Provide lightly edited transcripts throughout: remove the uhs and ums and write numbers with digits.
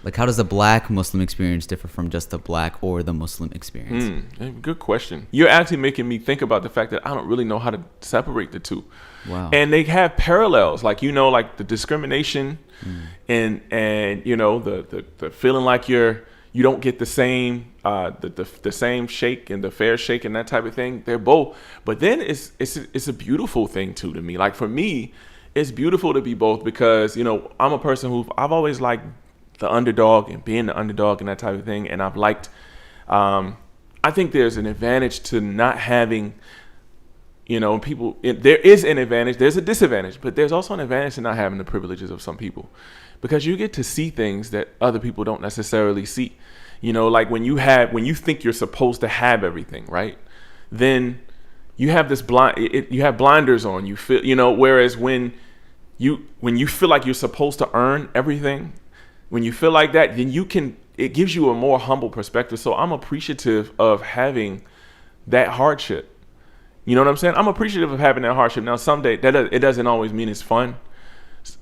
Like, how does the black Muslim experience differ from just the black or the Muslim experience? Good question. You're actually making me think about the fact that I don't really know how to separate the two. Wow. And they have parallels, like, you know, like the discrimination and you know, the feeling like you don't get the same the same shake and the fair shake and that type of thing. They're both, but then it's a beautiful thing too to me. Like, for me, it's beautiful to be both, because, you know, I'm a person I've always liked the underdog and being the underdog and that type of thing. And I've liked, I think there's an advantage to not having, you know, people, there is an advantage, there's a disadvantage, but there's also an advantage to not having the privileges of some people, because you get to see things that other people don't necessarily see. You know, like when you think you're supposed to have everything, right? Then you have this you have blinders on, you feel, you know, whereas when you feel like you're supposed to earn everything, when you feel like that, then it gives you a more humble perspective. So I'm appreciative of having that hardship. You know what I'm saying? I'm appreciative of having that hardship. Now, someday it doesn't always mean it's fun.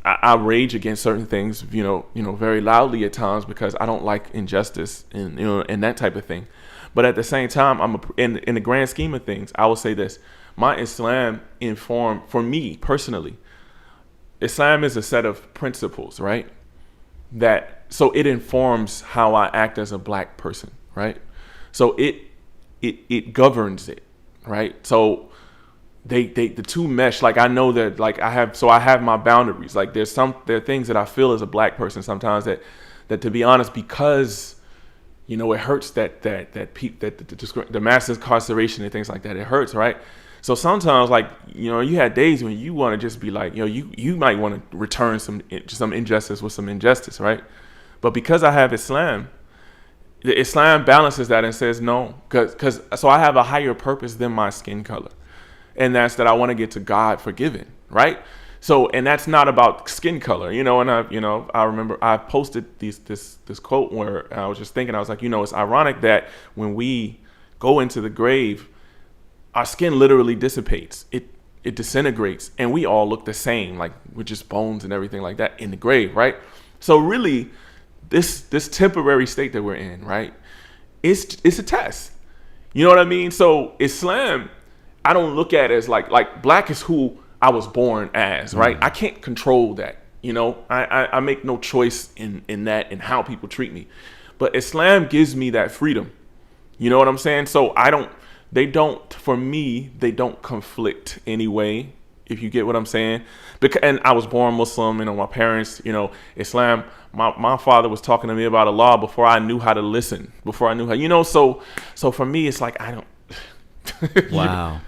I rage against certain things, you know, very loudly at times, because I don't like injustice and, you know, and that type of thing. But at the same time, in the grand scheme of things, I will say this: my Islam informed, for me personally, Islam is a set of principles, right? So it informs how I act as a black person, right? So it governs it, right? So the two mesh. Like, I know that, like, I have my boundaries. Like, there are things that I feel as a black person sometimes that to be honest, because, you know, it hurts that the mass incarceration and things like that, it hurts, right? So sometimes, like, you know, you had days when you want to just be like, you know, you might want to return some injustice with some injustice, right? But because I have Islam, the Islam balances that and says no, so I have a higher purpose than my skin color, and that's that I want to get to God forgiven, right? So, and that's not about skin color, you know. And I remember I posted this quote where I was just thinking, I was like, you know, it's ironic that when we go into the grave, our skin literally dissipates. It disintegrates, and we all look the same, like we're just bones and everything like that in the grave, right? So really, this temporary state that we're in, right, it's a test. You know what I mean? So Islam, I don't look at it as like black is who I was born as, right? I can't control that. You know, I make no choice in that and how people treat me. But Islam gives me that freedom. You know what I'm saying? So for me, they don't conflict anyway, if you get what I'm saying. And I was born Muslim, you know, my parents, you know, Islam, my father was talking to me about Allah before I knew how to listen, before I knew how, you know, so for me, it's like, I don't. Wow.